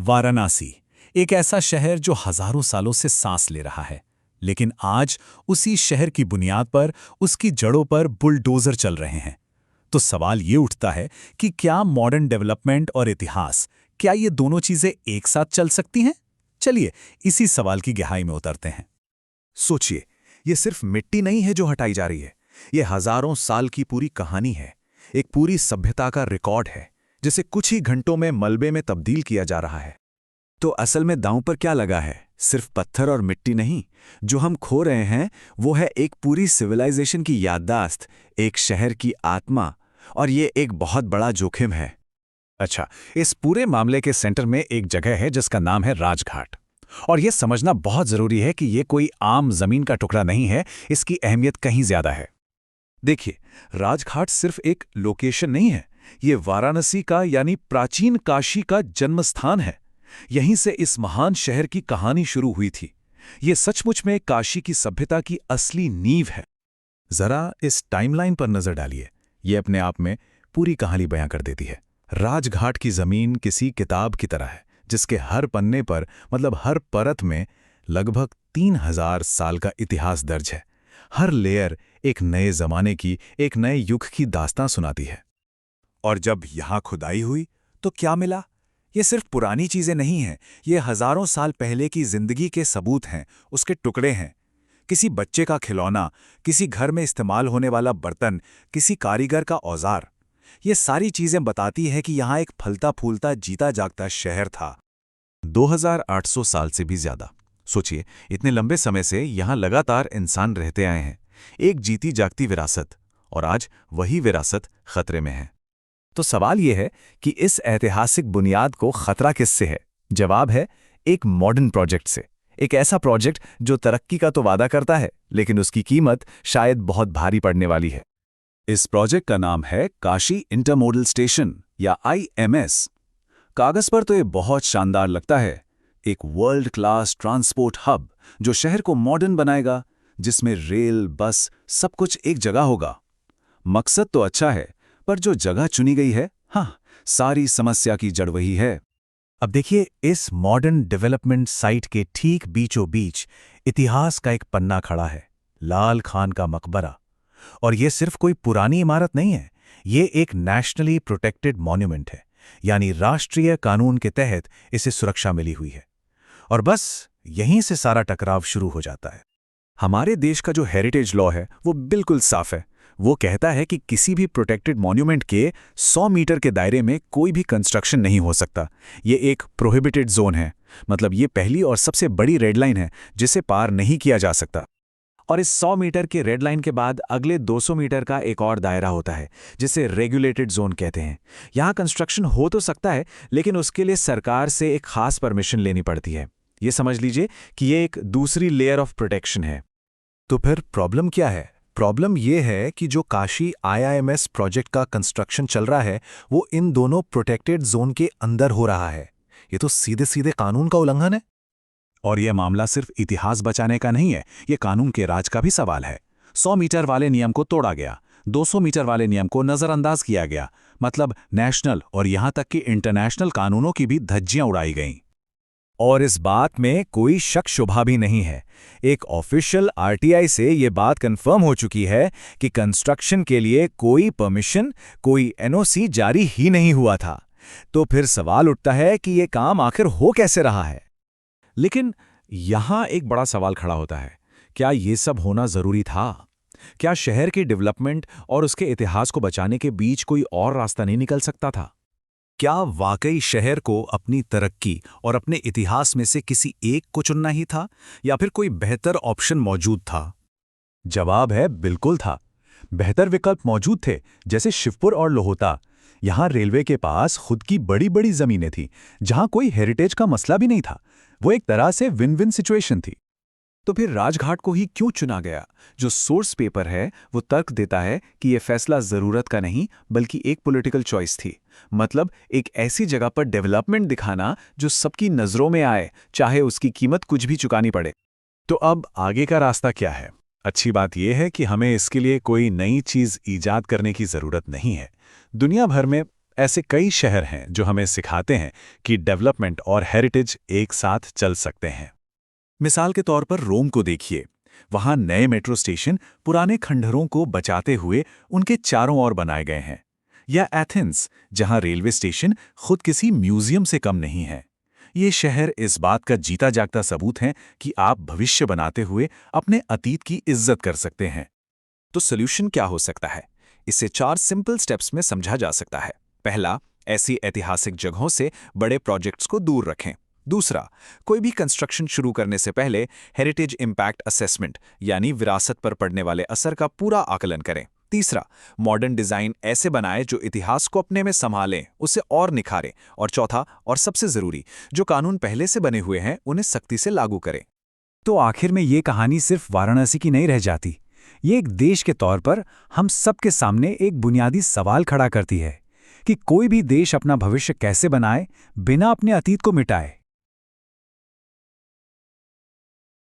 वाराणसी, एक ऐसा शहर जो हजारों सालों से सांस ले रहा है, लेकिन आज उसी शहर की बुनियाद पर, उसकी जड़ों पर बुलडोजर चल रहे हैं। तो सवाल ये उठता है कि क्या मॉडर्न डेवलपमेंट और इतिहास, क्या ये दोनों चीजें एक साथ चल सकती हैं? चलिए इसी सवाल की गहराई में उतरते हैं। सोचिए, ये सिर्फ मिट्टी नहीं है जो हटाई जा रही है, ये हजारों साल की पूरी कहानी है, एक पूरी सभ्यता का रिकॉर्ड है, जिसे कुछ ही घंटों में मलबे में तब्दील किया जा रहा है। तो असल में दांव पर क्या लगा है? सिर्फ पत्थर और मिट्टी नहीं, जो हम खो रहे हैं वो है एक पूरी सिविलाइजेशन की याददाश्त, एक शहर की आत्मा, और ये एक बहुत बड़ा जोखिम है। अच्छा, इस पूरे मामले के सेंटर में एक जगह है जिसका नाम है राजघाट। और यह समझना बहुत जरूरी है कि यह कोई आम जमीन का टुकड़ा नहीं है, इसकी अहमियत कहीं ज्यादा है। देखिए, राजघाट सिर्फ एक लोकेशन नहीं है, ये वाराणसी का यानी प्राचीन काशी का जन्मस्थान है। यहीं से इस महान शहर की कहानी शुरू हुई थी। ये सचमुच में काशी की सभ्यता की असली नींव है। जरा इस टाइमलाइन पर नजर डालिए, ये अपने आप में पूरी कहानी बयां कर देती है। राजघाट की जमीन किसी किताब की तरह है, जिसके हर पन्ने पर, मतलब हर परत में, लगभग 3000 साल का इतिहास दर्ज है। हर लेयर एक नए जमाने की, एक नए युग की दास्तां सुनाती है। और जब यहां खुदाई हुई तो क्या मिला? ये सिर्फ पुरानी चीजें नहीं हैं, ये हजारों साल पहले की जिंदगी के सबूत हैं, उसके टुकड़े हैं। किसी बच्चे का खिलौना, किसी घर में इस्तेमाल होने वाला बर्तन, किसी कारीगर का औजार। ये सारी चीजें बताती हैं कि यहाँ एक फलता फूलता जीता जागता शहर था। 2800 साल से भी ज्यादा। सोचिए, इतने लंबे समय से यहाँ लगातार इंसान रहते आए हैं, एक जीती जागती विरासत, और आज वही विरासत खतरे में है। तो सवाल यह है कि इस ऐतिहासिक बुनियाद को खतरा किससे है? जवाब है, एक मॉडर्न प्रोजेक्ट से। एक ऐसा प्रोजेक्ट जो तरक्की का तो वादा करता है, लेकिन उसकी कीमत शायद बहुत भारी पड़ने वाली है। इस प्रोजेक्ट का नाम है काशी इंटरमोडल स्टेशन या IMS। कागज पर तो ये बहुत शानदार लगता है, एक वर्ल्ड क्लास ट्रांसपोर्ट हब जो शहर को मॉडर्न बनाएगा, जिसमें रेल, बस, सब कुछ एक जगह होगा। मकसद तो अच्छा है, पर जो जगह चुनी गई है, हाँ, सारी समस्या की जड़ वही है। अब देखिए, इस मॉडर्न डेवलपमेंट साइट के ठीक बीचों बीच इतिहास का एक पन्ना खड़ा है, लाल खान का मकबरा। और ये सिर्फ कोई पुरानी इमारत नहीं है, ये एक नेशनली प्रोटेक्टेड मॉन्यूमेंट है, यानी राष्ट्रीय कानून के तहत इसे सुरक्षा मिली हुई है। और बस यहीं से सारा टकराव शुरू हो जाता है। हमारे देश का जो हेरिटेज लॉ है वो बिल्कुल साफ है। वो कहता है कि किसी भी प्रोटेक्टेड मॉन्यूमेंट के 100 मीटर के दायरे में कोई भी कंस्ट्रक्शन नहीं हो सकता। ये एक प्रोहिबिटेड जोन है, मतलब ये पहली और सबसे बड़ी रेड लाइन है जिसे पार नहीं किया जा सकता। और इस 100 मीटर के रेड लाइन के बाद अगले 200 मीटर का एक और दायरा होता है, जिसे रेगुलेटेड जोन कहते हैं। यहाँ कंस्ट्रक्शन हो तो सकता है, लेकिन उसके लिए सरकार से एक खास परमिशन लेनी पड़ती है। ये समझ लीजिए कि ये एक दूसरी लेयर ऑफ प्रोटेक्शन है। तो फिर प्रॉब्लम क्या है? प्रॉब्लम ये है कि जो काशी IMS प्रोजेक्ट का कंस्ट्रक्शन चल रहा है, वो इन दोनों प्रोटेक्टेड जोन के अंदर हो रहा है। ये तो सीधे सीधे कानून का उल्लंघन है। और यह मामला सिर्फ इतिहास बचाने का नहीं है, ये कानून के राज का भी सवाल है। 100 मीटर वाले नियम को तोड़ा गया, 200 मीटर वाले नियम को नजरअंदाज किया गया, मतलब नेशनल और यहां तक कि इंटरनेशनल कानूनों की भी धज्जियां उड़ाई गईं। और इस बात में कोई शक शुबा भी नहीं है। एक ऑफिशियल RTI से ये बात कंफर्म हो चुकी है कि कंस्ट्रक्शन के लिए कोई परमिशन, कोई NOC जारी ही नहीं हुआ था। तो फिर सवाल उठता है कि ये काम आखिर हो कैसे रहा है? लेकिन यहां एक बड़ा सवाल खड़ा होता है, क्या ये सब होना जरूरी था? क्या शहर के डेवलपमेंट और उसके इतिहास को बचाने के बीच कोई और रास्ता नहीं निकल सकता था? क्या वाकई शहर को अपनी तरक्की और अपने इतिहास में से किसी एक को चुनना ही था, या फिर कोई बेहतर ऑप्शन मौजूद था? जवाब है, बिल्कुल था। बेहतर विकल्प मौजूद थे, जैसे शिवपुर और लोहोता। यहां रेलवे के पास खुद की बड़ी बड़ी जमीनें थीं, जहां कोई हेरिटेज का मसला भी नहीं था। वो एक तरह से विन विन सिचुएशन थी। तो फिर राजघाट को ही क्यों चुना गया? जो सोर्स पेपर है वो तर्क देता है कि यह फैसला जरूरत का नहीं, बल्कि एक पॉलिटिकल चॉइस थी। मतलब एक ऐसी जगह पर डेवलपमेंट दिखाना जो सबकी नजरों में आए, चाहे उसकी कीमत कुछ भी चुकानी पड़े। तो अब आगे का रास्ता क्या है? अच्छी बात यह है कि हमें इसके लिए कोई नई चीज ईजाद करने की जरूरत नहीं है। दुनिया भर में ऐसे कई शहर हैं जो हमें सिखाते हैं कि डेवलपमेंट और हेरिटेज एक साथ चल सकते हैं। मिसाल के तौर पर रोम को देखिए। वहां नए मेट्रो स्टेशन पुराने खंडहरों को बचाते हुए उनके चारों ओर बनाए गए हैं। या एथेंस, जहां रेलवे स्टेशन खुद किसी म्यूजियम से कम नहीं है। ये शहर इस बात का जीता जागता सबूत हैं कि आप भविष्य बनाते हुए अपने अतीत की इज्जत कर सकते हैं। तो सोल्यूशन क्या हो सकता है? इसे 4 सिंपल स्टेप्स में समझा जा सकता है। पहला, ऐसी ऐतिहासिक जगहों से बड़े प्रोजेक्ट्स को दूर रखें। दूसरा, कोई भी कंस्ट्रक्शन शुरू करने से पहले हेरिटेज इम्पैक्ट असेसमेंट यानी विरासत पर पड़ने वाले असर का पूरा आकलन करें। तीसरा, मॉडर्न डिजाइन ऐसे बनाएं जो इतिहास को अपने में संभालें, उसे और निखारें। और चौथा और सबसे जरूरी, जो कानून पहले से बने हुए हैं उन्हें सख्ती से लागू करें। तो आखिर में ये कहानी सिर्फ वाराणसी की नहीं रह जाती। ये एक देश के तौर पर हम सबके सामने एक बुनियादी सवाल खड़ा करती है कि कोई भी देश अपना भविष्य कैसे बनाए बिना अपने अतीत को मिटाए।